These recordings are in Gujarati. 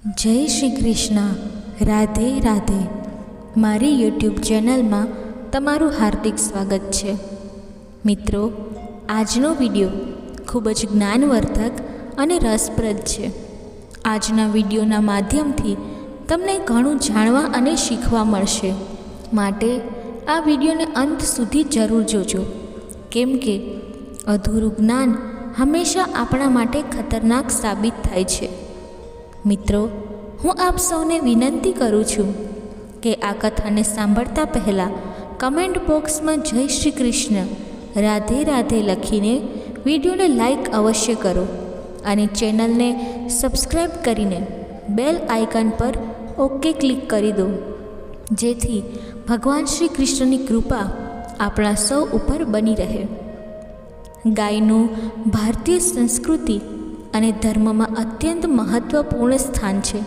જય શ્રી કૃષ્ણ. રાધે રાધે. મારી યુટ્યુબ ચેનલમાં તમારું હાર્દિક સ્વાગત છે. મિત્રો, આજનો વિડીયો ખૂબ જ જ્ઞાનવર્ધક અને રસપ્રદ છે. આજના વિડીયોના માધ્યમથી તમને ઘણું જાણવા અને શીખવા મળશે. માટે આ વિડીયોને અંત સુધી જરૂર જોજો, કેમ કે અધૂરું જ્ઞાન હંમેશા આપણા માટે ખતરનાક સાબિત થાય છે. મિત્રો, હું આપ સૌને વિનંતી કરું છું કે આ કથાને સાંભળતા પહેલાં કમેન્ટ બોક્સમાં જય શ્રી કૃષ્ણ રાધે રાધે લખીને વિડીયોને લાઈક અવશ્ય કરો અને ચેનલને સબસ્ક્રાઈબ કરીને બેલ આઇકન પર ઓકે ક્લિક કરી દો, જેથી ભગવાન શ્રી કૃષ્ણની કૃપા આપણા સૌ ઉપર બની રહે. ગાયનું ભારતીય સંસ્કૃતિ અને ધર્મમાં અત્યંત મહત્ત્વપૂર્ણ સ્થાન છે.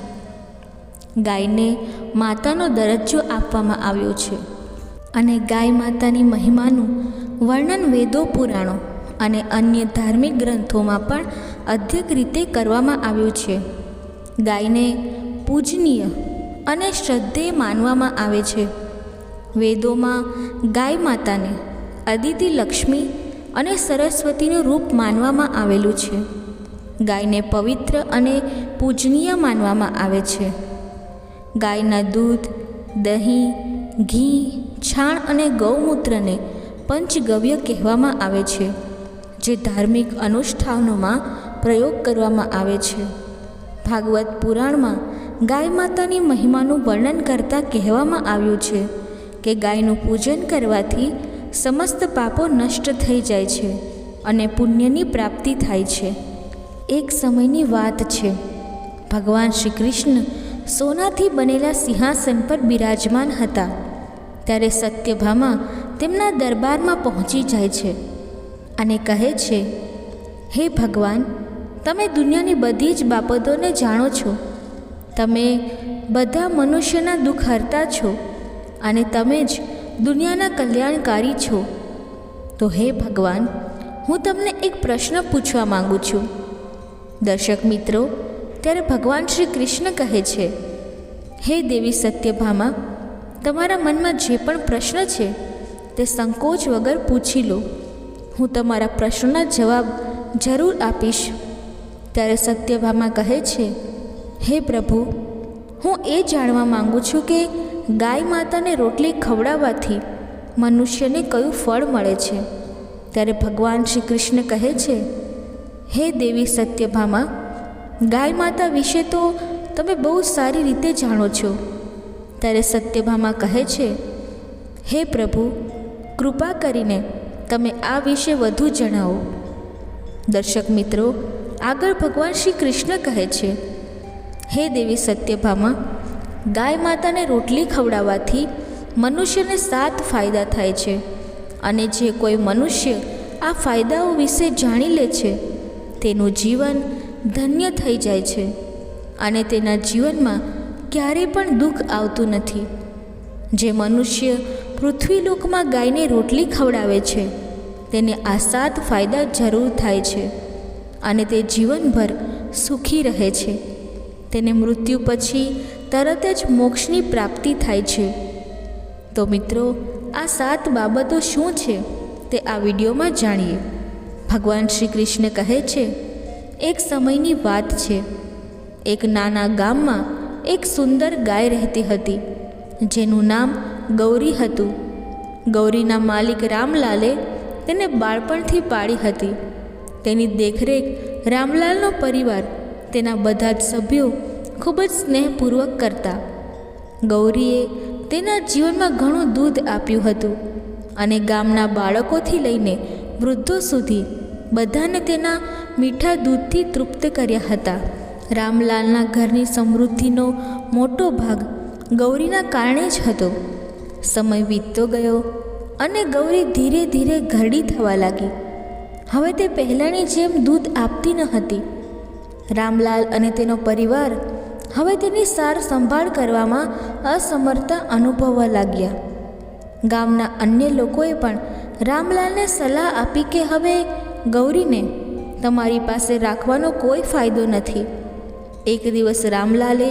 ગાયને માતાનો દરજ્જો આપવામાં આવ્યો છે અને ગાય માતાની મહિમાનું વર્ણન વેદો, પુરાણો અને અન્ય ધાર્મિક ગ્રંથોમાં પણ અદ્યક રીતે કરવામાં આવ્યું છે. ગાયને પૂજનીય અને શ્રદ્ધેય માનવામાં આવે છે. વેદોમાં ગાય માતાને અદિતિ, લક્ષ્મી અને સરસ્વતીનું રૂપ માનવામાં આવેલું છે. ગાયને પવિત્ર અને પૂજનીય માનવામાં આવે છે. ગાયના દૂધ, દહીં, ઘી, છાણ અને ગૌમૂત્રને પંચગવ્ય કહેવામાં આવે છે, જે ધાર્મિક અનુષ્ઠાનોમાં પ્રયોગ કરવામાં આવે છે. ભાગવત પુરાણમાં ગાય માતાની મહિમાનું વર્ણન કરતાં કહેવામાં આવ્યું છે કે ગાયનું પૂજન કરવાથી સમસ્ત પાપો નષ્ટ થઈ જાય છે અને પુણ્યની પ્રાપ્તિ થાય છે. એક સમયની વાત છે. ભગવાન શ્રી કૃષ્ણ સોનાથી બનેલા સિંહાસન પર બિરાજમાન હતા. ત્યારે સત્યભામા તેમના દરબારમાં પહોંચી જાય છે અને કહે છે, હે ભગવાન, તમે દુનિયાની બધી જ બાબતોને જાણો છો. તમે બધા મનુષ્યના દુઃખ હરતા છો અને તમે જ દુનિયાના કલ્યાણકારી છો. તો હે ભગવાન, હું તમને એક પ્રશ્ન પૂછવા માગું છું. દર્શક મિત્રો, ત્યારે ભગવાન શ્રી કૃષ્ણ કહે છે, હે દેવી સત્યભામા, તમારા મનમાં જે પણ પ્રશ્ન છે તે સંકોચ વગર પૂછી લો. હું તમારા પ્રશ્નના જવાબ જરૂર આપીશ. ત્યારે સત્યભામા કહે છે, હે પ્રભુ, હું એ જાણવા માગું છું કે ગાય માતાને રોટલી ખવડાવવાથી મનુષ્યને કયું ફળ મળે છે. ત્યારે ભગવાન શ્રી કૃષ્ણ કહે છે, હે દેવી સત્યભામા, ગાય માતા વિશે તો તમે બહુ સારી રીતે જાણો છો. ત્યારે સત્યભામા કહે છે, હે પ્રભુ, કૃપા કરીને તમે આ વિશે વધુ જણાવો. દર્શક મિત્રો, આગળ ભગવાન શ્રી કૃષ્ણ કહે છે, હે દેવી સત્યભામા, ગાય માતાને રોટલી ખવડાવવાથી મનુષ્યને 7 ફાયદા થાય છે અને જે કોઈ મનુષ્ય આ ફાયદાઓ વિશે જાણી લે છે તેનું જીવન ધન્ય થઈ જાય છે અને તેના જીવનમાં ક્યારેય પણ દુઃખ આવતું નથી. જે મનુષ્ય પૃથ્વીલોકમાં ગાયને રોટલી ખવડાવે છે તેને આ 7 ફાયદા જરૂર થાય છે અને તે જીવનભર સુખી રહે છે. તેને મૃત્યુ પછી તરત જ મોક્ષની પ્રાપ્તિ થાય છે. તો મિત્રો, આ 7 બાબતો શું છે તે આ વિડીયોમાં જાણીએ. ભગવાન શ્રી કૃષ્ણ કહે છે, એક સમયની વાત છે. એક નાના ગામમાં એક સુંદર ગાય રહેતી હતી, જેનું નામ ગૌરી હતું. ગૌરીના માલિક રામલાલે તેને બાળપણથી પાળી હતી. તેની દેખરેખ રામલાલનો પરિવાર, તેના બધા જ સભ્યો ખૂબ જ સ્નેહપૂર્વક કરતા. ગૌરીએ તેના જીવનમાં ઘણું દૂધ આપ્યું હતું અને ગામના બાળકોથી લઈને વૃદ્ધો સુધી બધાને તેના મીઠા દૂધથી તૃપ્ત કર્યા હતા. રામલાલના ઘરની સમૃદ્ધિનો મોટો ભાગ ગૌરીના કારણે જ હતો. સમય વીતતો ગયો અને ગૌરી ધીરે ધીરે ઘરડી થવા લાગી. હવે તે પહેલાંની જેમ દૂધ આપતી ન હતી. રામલાલ અને તેનો પરિવાર હવે તેની સાર સંભાળ કરવામાં અસમર્થતા અનુભવવા લાગ્યા. ગામના અન્ય લોકોએ પણ રામલાલને સલાહ આપી કે હવે ગૌરીને તમારી પાસે રાખવાનો કોઈ ફાયદો નથી. એક દિવસ રામલાલે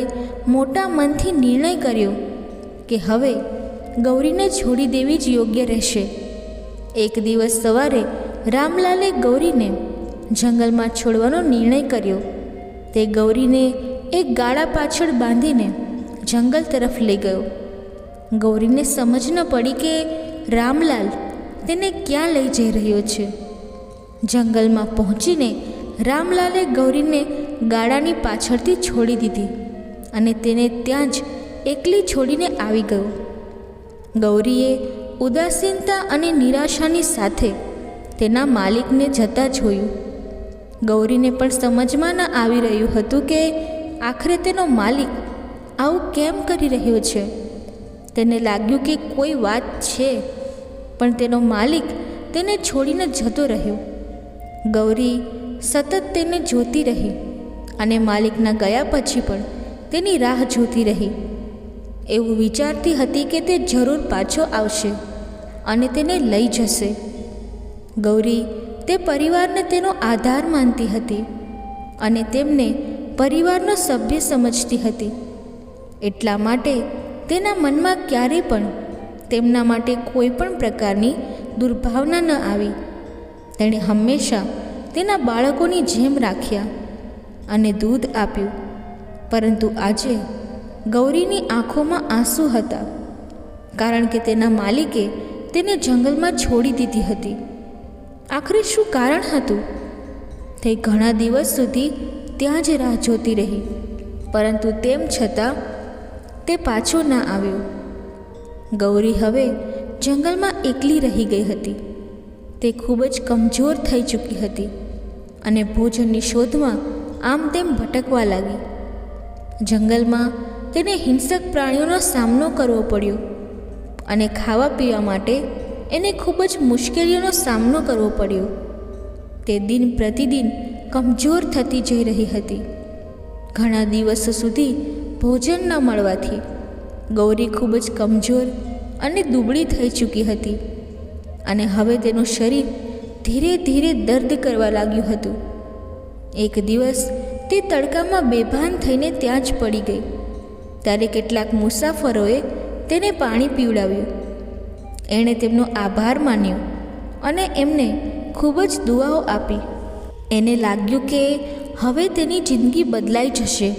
મોટા મનથી નિર્ણય કર્યો કે હવે ગૌરીને છોડી દેવી જ યોગ્ય રહેશે. એક દિવસ સવારે રામલાલે ગૌરીને જંગલમાં છોડવાનો નિર્ણય કર્યો. તે ગૌરીને એક ગાડા પાછળ બાંધીને જંગલ તરફ લઈ ગયો. ગૌરીને સમજ ન પડી કે રામલાલ તેને ક્યાં લઈ જઈ રહ્યો છે. જંગલમાં પહોંચીને રામલાલે ગૌરીને ગાડાની પાછળથી છોડી દીધી અને તેને ત્યાં જ એકલી છોડીને આવી ગયો. ગૌરીએ ઉદાસીનતા અને નિરાશાની સાથે તેના માલિકને જતા જોયું. ગૌરીને પણ સમજમાં ન આવી રહ્યું હતું કે આખરે તેનો માલિક આવું કેમ કરી રહ્યો છે. તેને લાગ્યું કે કોઈ વાત છે, પણ તેનો માલિક તેને છોડીને જતો રહ્યો. ગૌરી સતત તેને જોતી રહી અને માલિકના ગયા પછી પણ તેની રાહ જોતી રહી. એવું વિચારતી હતી કે તે જરૂર પાછો આવશે અને તેને લઈ જશે. ગૌરી તે પરિવારને તેનો આધાર માનતી હતી અને તેમને પરિવારનો સભ્ય સમજતી હતી. એટલા માટે તેના મનમાં ક્યારેય પણ તેમના માટે કોઈ પણ પ્રકારની દુર્ભાવના ન આવી. તેણે હંમેશા તેના બાળકોની જેમ રાખ્યા અને દૂધ આપ્યું. પરંતુ આજે ગૌરીની આંખોમાં આંસુ હતા, કારણ કે તેના માલિકે તેને જંગલમાં છોડી દીધી હતી. આખરે શું કારણ હતું? તે ઘણા દિવસ સુધી ત્યાં જ રાહ જોતી રહી, પરંતુ તેમ છતાં તે પાછો ના આવ્યો. ગૌરી હવે જંગલમાં એકલી રહી ગઈ હતી. તે ખૂબ જ કમજોર થઈ ચૂકી હતી અને ભોજનની શોધમાં આમ તેમ ભટકવા લાગી. જંગલમાં તેને હિંસક પ્રાણીઓનો સામનો કરવો પડ્યો અને ખાવા પીવા માટે એને ખૂબ જ મુશ્કેલીઓનો સામનો કરવો પડ્યો. તે દિન પ્રતિદિન કમજોર થતી જઈ રહી હતી. ઘણા દિવસો સુધી ભોજન ન મળવાથી ગૌરી ખૂબ જ કમજોર અને દુબળી થઈ ચૂકી હતી અને હવે તેનું શરીર ધીરે ધીરે દર્દ કરવા લાગ્યું હતું. એક દિવસ તે તડકામાં બેભાન થઈને ત્યાં જ પડી ગઈ. ત્યારે કેટલાક મુસાફરોએ તેને પાણી પીવડાવ્યું. એણે તેમનો આભાર માન્યો અને એમને ખૂબ જ દુઆઓ આપી. એને લાગ્યું કે હવે તેની જિંદગી બદલાઈ જશે,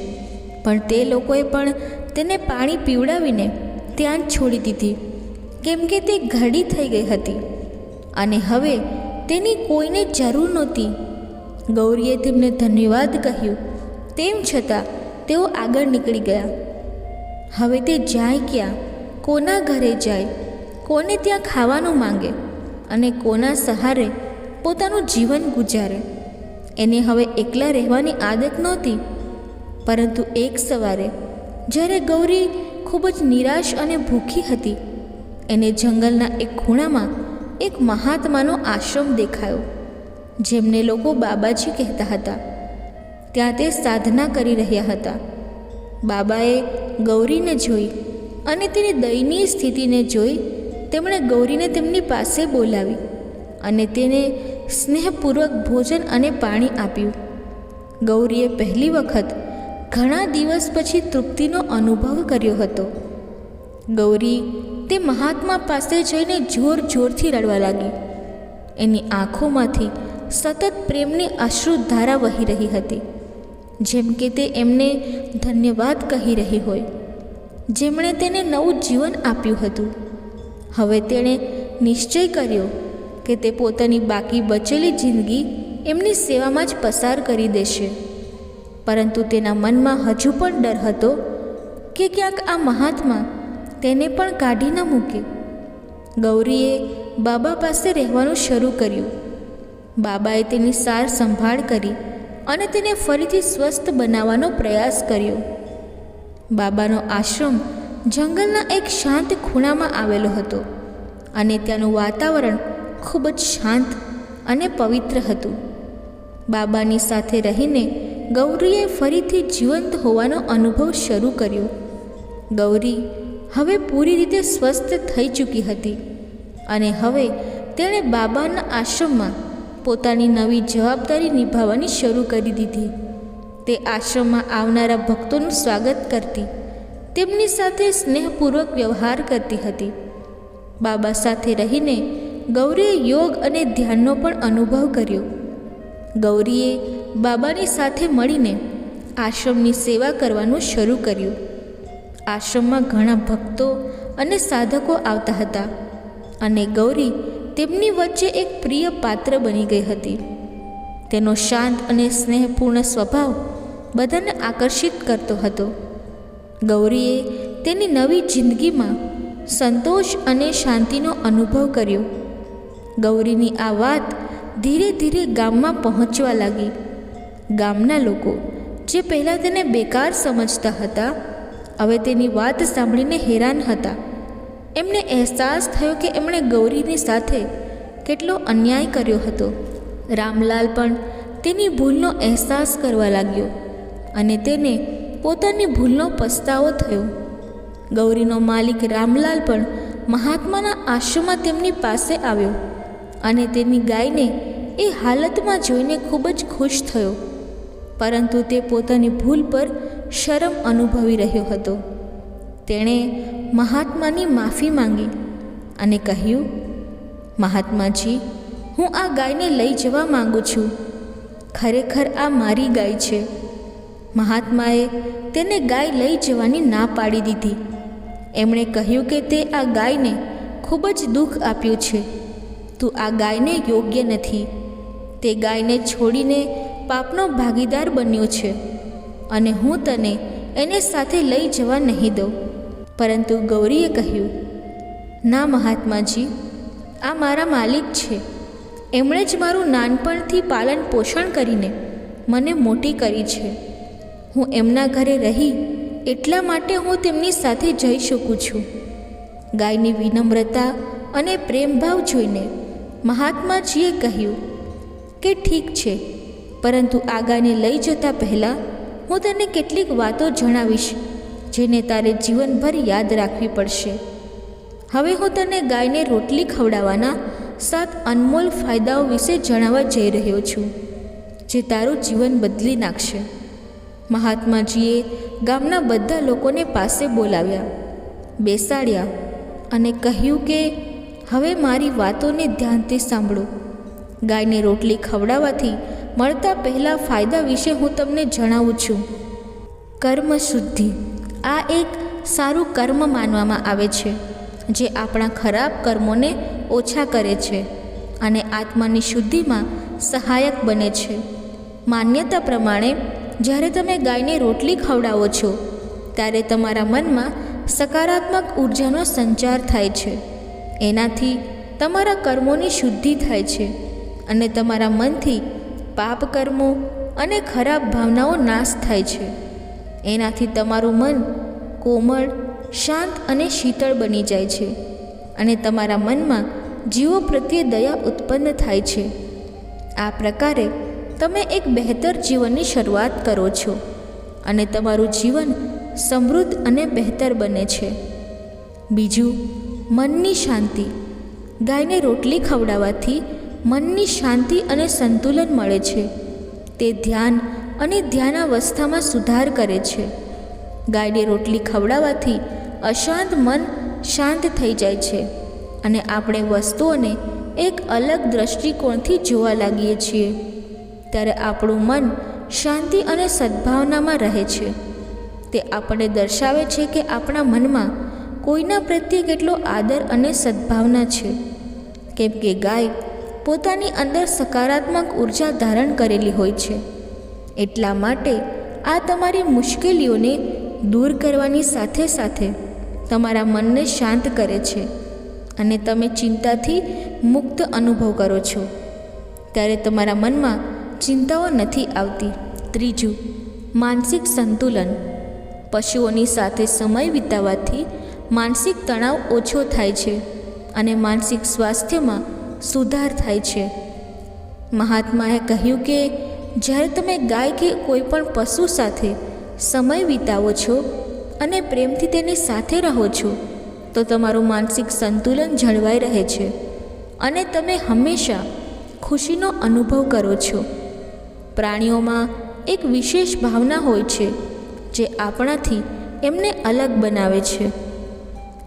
પણ તે લોકોએ પણ તેને પાણી પીવડાવીને ત્યાં જ છોડી દીધી, કેમ કે તે ઘરડી થઈ ગઈ હતી અને હવે તેની કોઈને જરૂર નહોતી. ગૌરીએ તેમને ધન્યવાદ કહ્યું, તેમ છતાં તેઓ આગળ નીકળી ગયા. હવે તે જાય ક્યાં, કોના ઘરે જાય, કોને ત્યાં ખાવાનું માંગે અને કોના સહારે પોતાનું જીવન ગુજારે. એને હવે એકલા રહેવાની આદત નહોતી. પરંતુ એક સવારે જ્યારે ગૌરી ખૂબ જ નિરાશ અને ભૂખી હતી, એને જંગલના એક ખૂણામાં એક મહાત્માનો આશ્રમ દેખાયો, જેમને લોકો બાબાજી કહેતા હતા. ત્યાં તે સાધના કરી રહ્યા હતા. બાબાએ ગૌરીને જોઈ અને તેની દયનીય સ્થિતિને જોઈ તેમણે ગૌરીને તેમની પાસે બોલાવી અને તેને સ્નેહપૂર્વક ભોજન અને પાણી આપ્યું. ગૌરીએ પહેલી વખત ઘણા દિવસ પછી તૃપ્તિનો અનુભવ કર્યો હતો. ગૌરી તે મહાત્મા પાસે જઈને જોર જોરથી રડવા લાગી. એની આંખોમાંથી સતત પ્રેમની અશ્રુધારા વહી રહી હતી, જેમ કે તે એમને ધન્યવાદ કહી રહી હોય, જેમણે તેને નવું જીવન આપ્યું હતું. હવે તેણે નિશ્ચય કર્યો કે તે પોતાની બાકી બચેલી જિંદગી એમની સેવામાં જ પસાર કરી દેશે. પરંતુ તેના મનમાં હજુ પણ ડર હતો કે ક્યાંક આ મહાત્મા તેને પણ કાઢી ન મૂકે. ગૌરીએ બાબા પાસે રહેવાનું શરૂ કર્યું. બાબાએ તેની સાર સંભાળ કરી અને તેને ફરીથી સ્વસ્થ બનાવવાનો પ્રયાસ કર્યો. બાબાનો આશ્રમ જંગલના એક શાંત ખૂણામાં આવેલો હતો અને ત્યાંનું વાતાવરણ ખૂબ જ શાંત અને પવિત્ર હતું. બાબાની સાથે રહીને ગૌરીએ ફરીથી જીવંત હોવાનો અનુભવ શરૂ કર્યો. ગૌરી હવે પૂરી રીતે સ્વસ્થ થઈ ચૂકી હતી અને હવે તેણે બાબાના આશ્રમમાં પોતાની નવી જવાબદારી નિભાવવાની શરૂ કરી દીધી. તે આશ્રમમાં આવનારા ભક્તોનું સ્વાગત કરતી, તેમની સાથે સ્નેહપૂર્વક વ્યવહાર કરતી હતી. બાબા સાથે રહીને ગૌરીએ યોગ અને ધ્યાનનો પણ અનુભવ કર્યો. ગૌરીએ બાબાની સાથે મળીને આશ્રમની સેવા કરવાનું શરૂ કર્યું. આશ્રમમાં ઘણા ભક્તો અને સાધકો આવતા હતા અને ગૌરી તેમની વચ્ચે એક પ્રિય પાત્ર બની ગઈ હતી. તેનો શાંત અને સ્નેહપૂર્ણ સ્વભાવ બધાને આકર્ષિત કરતો હતો. ગૌરીએ તેની નવી જિંદગીમાં સંતોષ અને શાંતિનો અનુભવ કર્યો. ગૌરીની આ વાત ધીરે ધીરે ગામમાં પહોંચવા લાગી. ગામના લોકો જે પહેલાં તેને બેકાર સમજતા હતા, હવે તેની વાત સાંભળીને હેરાન હતા. એમને અહેસાસ થયો કે એમણે ગૌરીની સાથે કેટલો અન્યાય કર્યો હતો. રામલાલ પણ તેની ભૂલનો અહેસાસ કરવા લાગ્યો અને તેને પોતાની ભૂલનો પસ્તાવો થયો. ગૌરીનો માલિક રામલાલ પણ મહાત્માના આશ્રમમાં તેમની પાસે આવ્યો અને તેની ગાયને એ હાલતમાં જોઈને ખૂબ જ ખુશ થયો. પરંતુ તે પોતાની ભૂલ પર શરમ અનુભવી રહ્યો હતો. તેણે મહાત્માની માફી માંગી અને કહ્યું, મહાત્માજી, હું આ ગાયને લઈ જવા માંગુ છું. ખરેખર આ મારી ગાય છે. મહાત્માએ તેને ગાય લઈ જવાની ના પાડી દીધી. એમણે કહ્યું કે તે આ ગાયને ખૂબ જ દુઃખ આપ્યું છે. તું આ ગાયને યોગ્ય નથી. તે ગાયને છોડીને પાપનો ભાગીદાર બન્યો છે અને હું તને એને સાથે લઈ જવા નહીં દઉં. પરંતુ ગૌરીએ કહ્યું, ના મહાત્માજી, આ મારા માલિક છે. એમણે જ મારું નાનપણથી પાલન પોષણ કરીને મને મોટી કરી છે. હું એમના ઘરે રહી એટલા માટે હું તેમની સાથે જઈ શકું છું. ગાયની વિનમ્રતા અને પ્રેમભાવ જોઈને મહાત્માજીએ કહ્યું કે ઠીક છે, પરંતુ આ ગાયને લઈ જતા પહેલાં હું તને કેટલીક વાતો જણાવીશ જેને તારે જીવનભર યાદ રાખવી પડશે. હવે હું તને ગાયને રોટલી ખવડાવવાના 7 અનમોલ ફાયદાઓ વિશે જણાવવા જઈ રહ્યો છું, જે તારું જીવન બદલી નાખશે. મહાત્માજીએ ગામના બધા લોકોને પાસે બોલાવ્યા, બેસાડ્યા અને કહ્યું કે હવે મારી વાતોને ધ્યાનથી સાંભળો. ગાયને રોટલી ખવડાવવાથી મળતા પહેલા ફાયદા વિશે હું તમને જણાવું છું. કર્મ શુદ્ધિ. આ એક સારું કર્મ માનવામાં આવે છે જે આપણા ખરાબ કર્મોને ઓછા કરે છે અને આત્માની શુદ્ધિમાં સહાયક બને છે. માન્યતા પ્રમાણે જ્યારે તમે ગાયને રોટલી ખવડાવો છો ત્યારે તમારા મનમાં સકારાત્મક ઉર્જાનો સંચાર થાય છે. એનાથી તમારા કર્મોની શુદ્ધિ થાય છે અને તમારા મનથી પાપ કર્મો અને ખરાબ ભાવનાઓ નાશ થાય છે. એનાથી તમારું મન કોમળ, શાંત અને શીતળ બની જાય છે અને તમારા મનમાં જીવો પ્રત્યે દયા ઉત્પન્ન થાય છે. આ પ્રકારે તમે એક બહેતર જીવનની શરૂઆત કરો છો અને તમારું જીવન સમૃદ્ધ અને બહેતર બને છે. બીજું, મનની શાંતિ. ગાયને રોટલી ખવડાવવાથી મનની શાંતિ અને સંતુલન મળે છે. તે ધ્યાન અને ધ્યાનાવસ્થામાં સુધાર કરે છે. ગાયને રોટલી ખવડાવવાથી અશાંત મન શાંત થઈ જાય છે અને આપણે વસ્તુઓને એક અલગ દૃષ્ટિકોણથી જોવા લાગીએ છીએ. ત્યારે આપણું મન શાંતિ અને સદ્ભાવનામાં રહે છે. તે આપણને દર્શાવે છે કે આપણા મનમાં કોઈના પ્રત્યે કેટલો આદર અને સદ્ભાવના છે, કેમ કે ગાય પોતાની અંદર સકારાત્મક ઉર્જા ધારણ કરેલી હોય છે. એટલા માટે આ તમારી મુશ્કેલીઓને દૂર કરવાની સાથે સાથે તમારા મનને શાંત કરે છે અને તમે ચિંતાથી મુક્ત અનુભવ કરો છો. ત્યારે તમારા મનમાં ચિંતાઓ નથી આવતી. ત્રીજું, માનસિક સંતુલન. પશુઓની સાથે સમય વિતાવવાથી માનસિક તણાવ ઓછો થાય છે અને માનસિક સ્વાસ્થ્યમાં સુધાર થાય છે. મહાત્માએ કહ્યું કે જ્યારે તમે ગાય કે કોઈ પણ પશુ સાથે સમય વિતાવો છો અને પ્રેમથી તેની સાથે રહો છો તો તમારું માનસિક સંતુલન જળવાઈ રહે છે અને તમે હંમેશા ખુશીનો અનુભવ કરો છો. પ્રાણીઓમાં એક વિશેષ ભાવના હોય છે જે આપણાથી એમને અલગ બનાવે છે.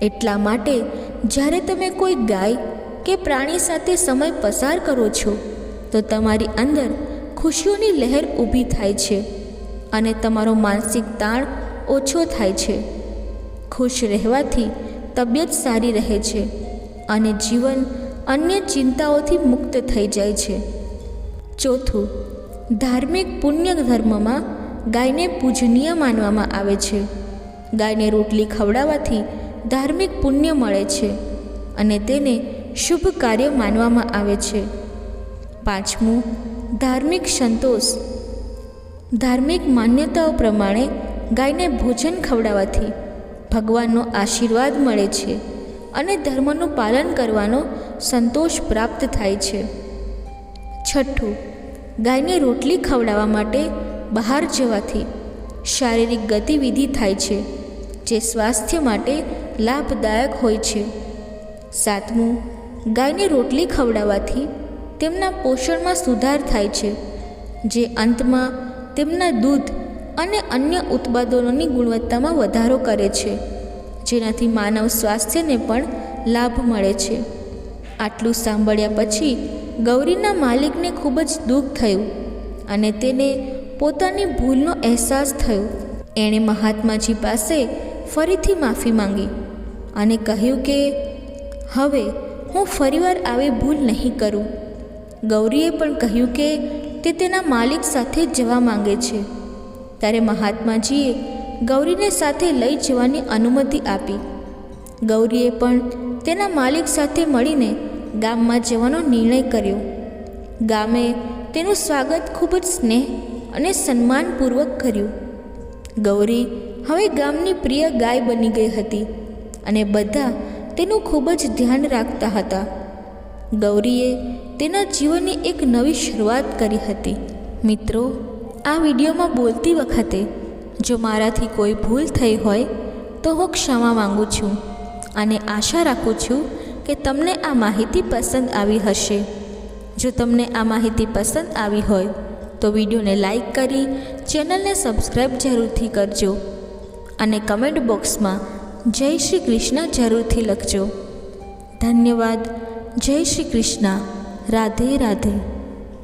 એટલા માટે જ્યારે તમે કોઈ ગાય કે પ્રાણી સાથે સમય પસાર કરો છો તો તમારી અંદર ખુશીઓની લહેર ઊભી થાય છે અને તમારો માનસિક તાણ ઓછો થાય છે. ખુશ રહેવાથી તબિયત સારી રહે છે અને જીવન અન્ય ચિંતાઓથી મુક્ત થઈ જાય છે. ચોથું, ધાર્મિક પુણ્ય ધર્મમાં ગાયને પૂજનીય માનવામાં આવે છે. ગાયને રોટલી ખવડાવવાથી ધાર્મિક પુણ્ય મળે છે અને તેને શુભ કાર્ય માનવામાં આવે છે. પાંચમું, ધાર્મિક સંતોષ. ધાર્મિક માન્યતાઓ પ્રમાણે ગાયને ભોજન ખવડાવવાથી ભગવાનનો આશીર્વાદ મળે છે અને ધર્મનું પાલન કરવાનો સંતોષ પ્રાપ્ત થાય છે. છઠ્ઠું, ગાયને રોટલી ખવડાવવા માટે બહાર જવાથી શારીરિક ગતિવિધિ થાય છે જે સ્વાસ્થ્ય માટે લાભદાયક હોય છે. સાતમું, ગાયને રોટલી ખવડાવવાથી તેમના પોષણમાં સુધાર થાય છે જે અંતમાં તેમના દૂધ અને અન્ય ઉત્પાદનોની ગુણવત્તામાં વધારો કરે છે જેનાથી માનવ સ્વાસ્થ્યને પણ લાભ મળે છે. આટલું સાંભળ્યા પછી ગૌરીના માલિકને ખૂબ જ દુઃખ થયું અને તેને પોતાની ભૂલનો અહેસાસ થયો. એણે મહાત્માજી પાસે ફરીથી માફી માંગી અને કહ્યું કે હવે હું ફરીવાર આવી ભૂલ નહીં કરું. ગૌરીએ પણ કહ્યું કે તે તેના માલિક સાથે જવા માંગે છે. ત્યારે મહાત્માજીએ ગૌરીને સાથે લઈ જવાની અનુમતિ આપી. ગૌરીએ પણ તેના માલિક સાથે મળીને ગામમાં જવાનો નિર્ણય કર્યો. ગામે તેનું સ્વાગત ખૂબ જ સ્નેહ અને સન્માનપૂર્વક કર્યું. ગૌરી હવે ગામની પ્રિય ગાય બની ગઈ હતી અને બધા તેનું ખૂબ જ ધ્યાન રાખતા હતા. ગૌરીએ તેના જીવનની એક નવી શરૂઆત કરી હતી. મિત્રો, આ વિડીયોમાં બોલતી વખતે જો મારાથી કોઈ ભૂલ થઈ હોય તો હું ક્ષમા માંગુ છું અને આશા રાખું છું કે તમને આ માહિતી પસંદ આવી હશે. જો તમને આ માહિતી પસંદ આવી હોય તો વિડીયોને લાઈક કરી ચેનલને સબસ્ક્રાઈબ જરૂરથી કરજો અને કમેન્ટ બોક્સમાં જય શ્રી કૃષ્ણ જરૂરથી લખજો. ધન્યવાદ. જય શ્રી કૃષ્ણ. રાધે રાધે.